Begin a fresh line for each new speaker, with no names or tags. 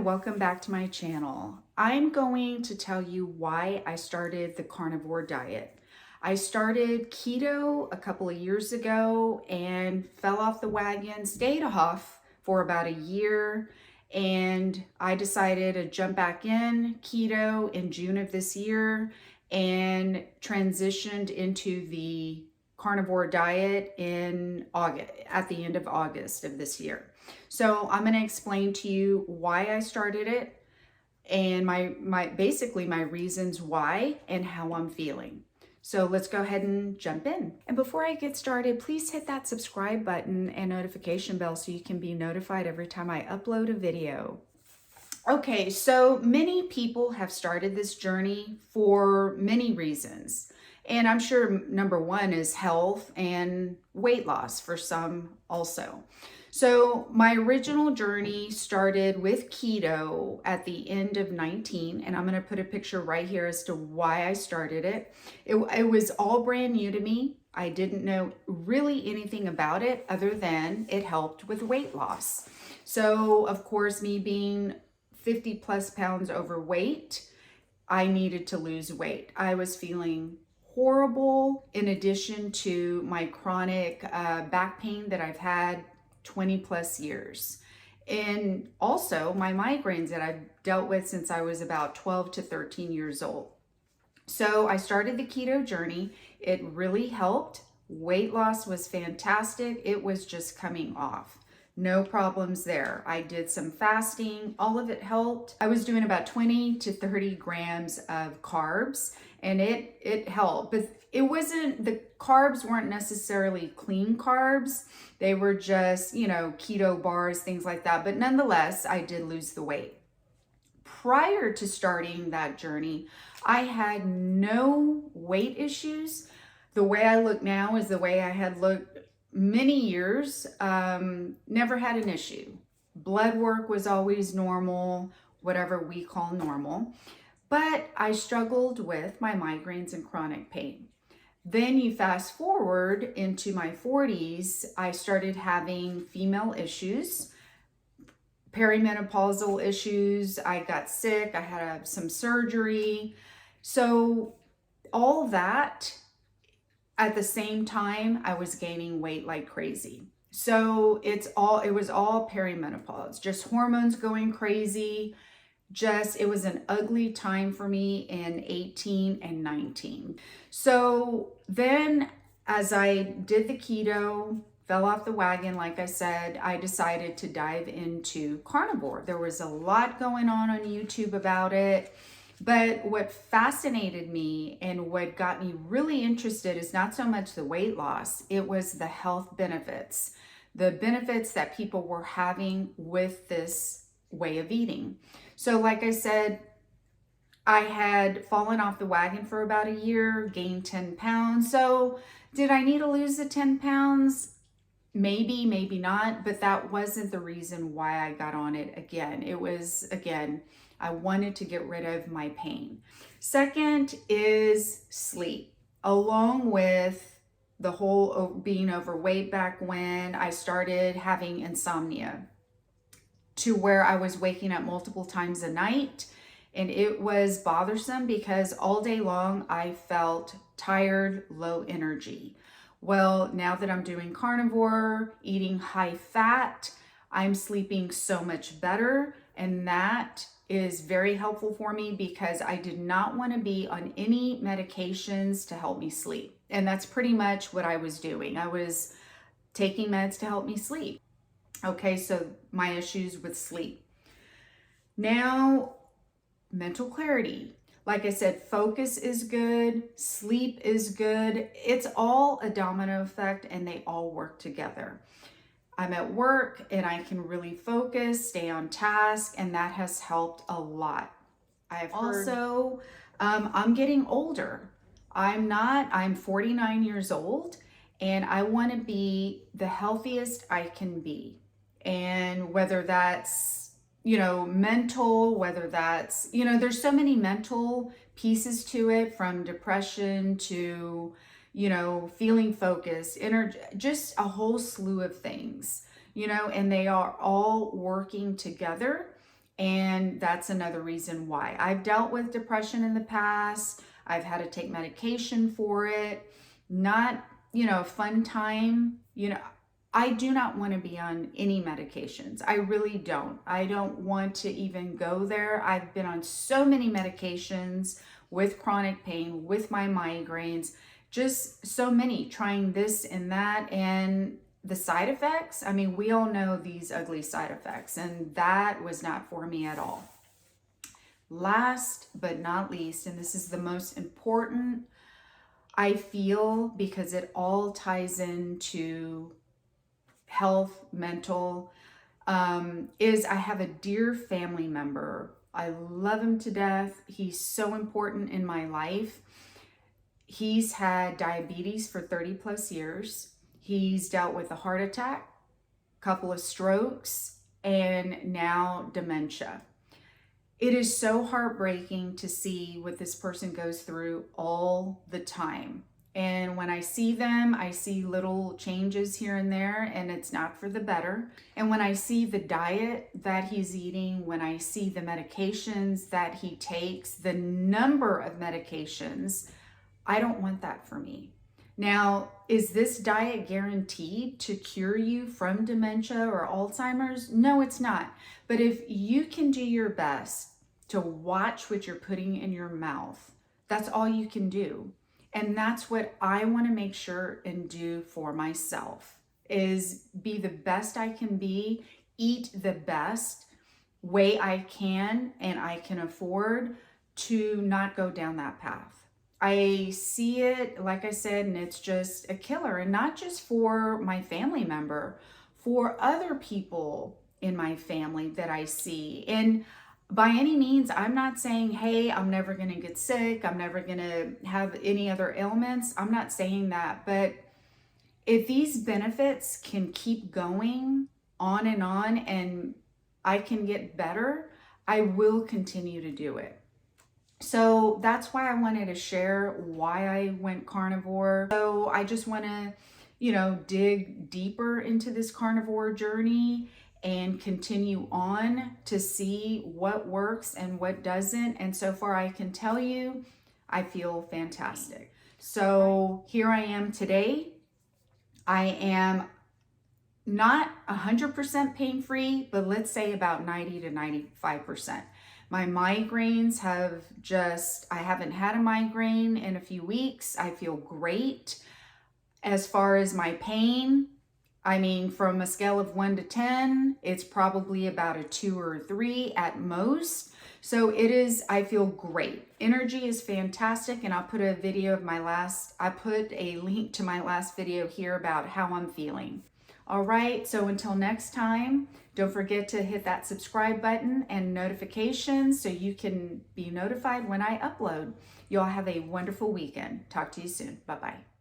welcome back to my channel. I'm going to tell you why I started the carnivore diet. I started keto a couple of years ago and fell off the wagon, stayed off for about a year, and I decided to jump back in keto in June of this year and transitioned into the carnivore diet in August, at the end of August of this year. So I'm going to explain to you why I started it and basically my reasons why and how I'm feeling. So let's go ahead and jump in. And before I get started, please hit that subscribe button and notification bell so you can be notified every time I upload a video. Okay, so many people have started this journey for many reasons. And I'm sure number one is health and weight loss for some also. So my original journey started with keto at the end of 19, and I'm going to put a picture right here as to why I started it. It was all brand new to me. I didn't know really anything about it other than it helped with weight loss. So of course, me being 50 plus pounds overweight, I needed to lose weight. I was feeling horrible in addition to my chronic back pain that I've had 20 plus years. And also my migraines that I've dealt with since I was about 12 to 13 years old. So I started the keto journey. It really helped. Weight loss was fantastic. It was just coming off. No problems there. I did some fasting. All of it helped. I was doing about 20 to 30 grams of carbs and it helped. But it wasn't, the carbs weren't necessarily clean carbs. They were just, keto bars, things like that. But nonetheless, I did lose the weight. Prior to starting that journey, I had no weight issues. The way I look now is the way I had looked many years. Never had an issue. Blood work was always normal, whatever we call normal. But I struggled with my migraines and chronic pain. Then you fast forward into my 40s, I started having female issues, perimenopausal issues. I got sick. I had some surgery. So all that, at the same time, I was gaining weight like crazy. So it was all perimenopause, just hormones going crazy. It was an ugly time for me in 18 and 19. So then as I did the keto, fell off the wagon, like I said, I decided to dive into carnivore. There was a lot going on YouTube about it. But what fascinated me and what got me really interested is not so much the weight loss, it was the health benefits, the benefits that people were having with this way of eating. So like I said, I had fallen off the wagon for about a year, gained 10 pounds. So did I need to lose the 10 pounds? Maybe, maybe not, but that wasn't the reason why I got on it again. It was, again, I wanted to get rid of my pain. Second is sleep, along with the whole being overweight back when I started having insomnia to where I was waking up multiple times a night. And it was bothersome because all day long I felt tired, low energy. Well, now that I'm doing carnivore, eating high fat, I'm sleeping so much better. And that is very helpful for me because I did not want to be on any medications to help me sleep. And that's pretty much what I was doing. I was taking meds to help me sleep. Okay, so my issues with sleep. Now, mental clarity. Like I said, focus is good, sleep is good. It's all a domino effect and they all work together. I'm at work and I can really focus, stay on task, and that has helped a lot. I'm getting older. I'm 49 years old and I want to be the healthiest I can be. And whether that's, mental, whether that's, there's so many mental pieces to it, from depression to, feeling focused, energy, just a whole slew of things, and they are all working together And that's another reason why. I've dealt with depression in the past. I've had to take medication for it. Not, a fun time. I do not want to be on any medications. I really don't. I don't want to even go there. I've been on so many medications with chronic pain, with my migraines, just so many, trying this and that. And the side effects, I mean, we all know these ugly side effects, and that was not for me at all. Last but not least, and this is the most important, I feel, because it all ties into health, mental, is I have a dear family member. I love him to death. He's so important in my life. He's had diabetes for 30 plus years. He's dealt with a heart attack, a couple of strokes, and now dementia. It is so heartbreaking to see what this person goes through all the time. And when I see them, I see little changes here and there, and it's not for the better. And when I see the diet that he's eating, when I see the medications that he takes, the number of medications, I don't want that for me. Now, is this diet guaranteed to cure you from dementia or Alzheimer's? No, it's not. But if you can do your best to watch what you're putting in your mouth, that's all you can do. And that's what I want to make sure and do for myself, is be the best I can be, eat the best way I can and I can afford to not go down that path. I see it, like I said, and it's just a killer. And not just for my family member, for other people in my family that I see. And by any means, I'm not saying, hey, I'm never going to get sick. I'm never going to have any other ailments. I'm not saying that. But if these benefits can keep going on and I can get better, I will continue to do it. So that's why I wanted to share why I went carnivore. So I just want to, dig deeper into this carnivore journey and continue on to see what works and what doesn't. And so far, I can tell you, I feel fantastic. So here I am today. I am not 100% pain-free, but let's say about 90 to 95%. My migraines I haven't had a migraine in a few weeks. I feel great. As far as my pain, I mean, from a scale of 1 to 10, it's probably about a 2 or a 3 at most. So I feel great. Energy is fantastic. And I'll put a link to my last video here about how I'm feeling. All right, so until next time, don't forget to hit that subscribe button and notifications so you can be notified when I upload. You all have a wonderful weekend. Talk to you soon. Bye-bye.